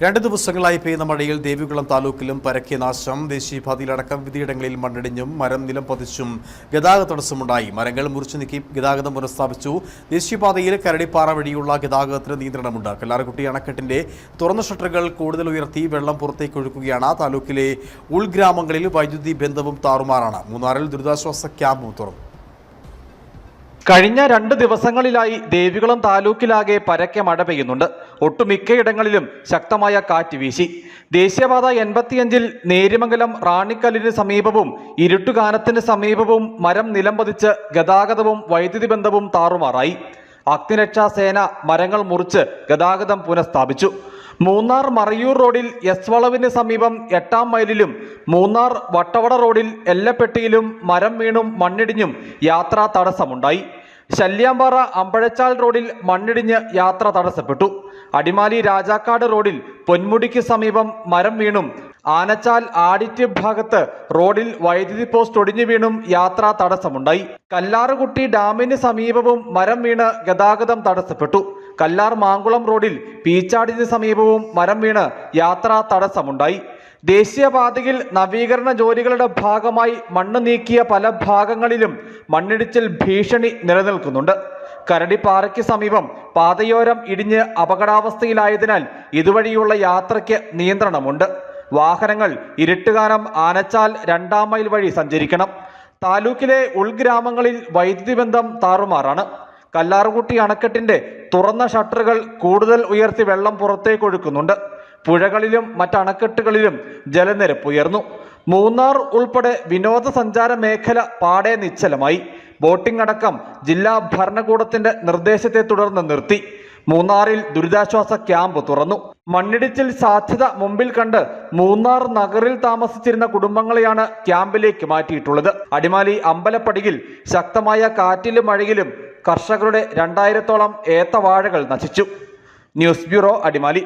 2 ദിവസങ്ങളായി പെയ്യുന്ന മഴയിൽ ദേവികുളം താലൂക്കിലും പരക്കെ നാശം. ദേശീയപാതയിലടക്കം വിവിധയിടങ്ങളിൽ മണ്ണിടിഞ്ഞും മരം നിലം പതിച്ചും ഗതാഗത തടസ്സമുണ്ടായി. മരങ്ങൾ മുറിച്ചു നീക്കി ഗതാഗതം പുനഃസ്ഥാപിച്ചു. ദേശീയപാതയിൽ കരടിപ്പാറ വഴിയുള്ള ഗതാഗതത്തിന് നിയന്ത്രണമുണ്ട്. കല്ലാർകുട്ടി അണക്കെട്ടിന്റെ തുറന്ന ഷട്ടറുകൾ കൂടുതൽ ഉയർത്തി വെള്ളം പുറത്തേക്ക് ഒഴുക്കുകയാണ്. താലൂക്കിലെ ഉൾഗ്രാമങ്ങളിൽ വൈദ്യുതി ബന്ധവും താറുമാറാണ്. മൂന്നാറിൽ ദുരിതാശ്വാസ ക്യാമ്പും തുറന്നു. കഴിഞ്ഞ 2 ദിവസങ്ങളിലായി ദേവികുളം താലൂക്കിലാകെ പരക്കെ മഴ പെയ്യുന്നുണ്ട്. ഒട്ടുമിക്കയിടങ്ങളിലും ശക്തമായ കാറ്റ് വീശി. ദേശീയപാത 85-ൽ നേര്യമംഗലം റാണിക്കല്ലിന് സമീപവും ഇരുട്ടുകാനത്തിന് സമീപവും മരം നിലംപതിച്ച് ഗതാഗതവും വൈദ്യുതി ബന്ധവും താറുമാറായി. അഗ്നിരക്ഷാസേന മരങ്ങൾ മുറിച്ച് ഗതാഗതം പുനഃസ്ഥാപിച്ചു. മൂന്നാർ മറയൂർ റോഡിൽ എസ് വളവിന് സമീപം 8-ാം മൈലിലും മൂന്നാർ വട്ടവട റോഡിൽ എല്ലപ്പെട്ടിയിലും മരം വീണും മണ്ണിടിഞ്ഞും യാത്രാ തടസ്സമുണ്ടായി. ശല്യാമ്പാറ അമ്പഴച്ചാൽ റോഡിൽ മണ്ണിടിഞ്ഞ് യാത്ര തടസ്സപ്പെട്ടു. അടിമാലി രാജാക്കാട് റോഡിൽ പൊന്മുടിക്ക് സമീപം മരം വീണും ആനച്ചാൽ ആഡിറ്റ് ഭാഗത്ത് റോഡിൽ വൈദ്യുതി പോസ്റ്റ് ഒടിഞ്ഞു വീണും യാത്രാ തടസ്സമുണ്ടായി. കല്ലാറുകുട്ടി ഡാമിന് സമീപവും മരം വീണ് ഗതാഗതം തടസ്സപ്പെട്ടു. കല്ലാർ മാങ്കുളം റോഡിൽ പീച്ചാടിന് സമീപവും മരം വീണ് യാത്രാ തടസ്സമുണ്ടായി. ദേശീയപാതയിൽ നവീകരണ ജോലികളുടെ ഭാഗമായി മണ്ണ് നീക്കിയ പല ഭാഗങ്ങളിലും മണ്ണിടിച്ചിൽ ഭീഷണി നിലനിൽക്കുന്നുണ്ട്. കരടിപ്പാറയ്ക്ക് സമീപം പാതയോരം ഇടിഞ്ഞ് അപകടാവസ്ഥയിലായതിനാൽ ഇതുവഴിയുള്ള യാത്രയ്ക്ക് നിയന്ത്രണമുണ്ട്. വാഹനങ്ങൾ ഇരുട്ടുകാനം ആനച്ചാൽ 2-ാം മൈൽ വഴി സഞ്ചരിക്കണം. താലൂക്കിലെ ഉൾഗ്രാമങ്ങളിൽ വൈദ്യുതി ബന്ധം താറുമാറാണ്. കല്ലാർകുട്ടി അണക്കെട്ടിന്റെ തുറന്ന ഷട്ടറുകൾ കൂടുതൽ ഉയർത്തി വെള്ളം പുറത്തേക്കൊഴുക്കുന്നുണ്ട്. പുഴകളിലും മറ്റണക്കെട്ടുകളിലും ജലനിരപ്പ് ഉയർന്നു. മൂന്നാർ ഉൾപ്പെടെ വിനോദസഞ്ചാര മേഖല പാടെ നിശ്ചലമായി. ബോട്ടിംഗ് അടക്കം ജില്ലാ ഭരണകൂടത്തിന്റെ നിർദ്ദേശത്തെ തുടർന്ന് നിർത്തി. മൂന്നാറിൽ ദുരിതാശ്വാസ ക്യാമ്പ് തുറന്നു. മണ്ണിടിച്ചിൽ സാധ്യത മുമ്പിൽ കണ്ട് മൂന്നാർ നഗറിൽ താമസിച്ചിരുന്ന കുടുംബങ്ങളെയാണ് ക്യാമ്പിലേക്ക് മാറ്റിയിട്ടുള്ളത്. അടിമാലി അമ്പലപ്പടിയിൽ ശക്തമായ കാറ്റിലും മഴയിലും കർഷകരുടെ 2000-ഓളം ഏത്തവാഴകൾ നശിച്ചു. News bureau, Adimali.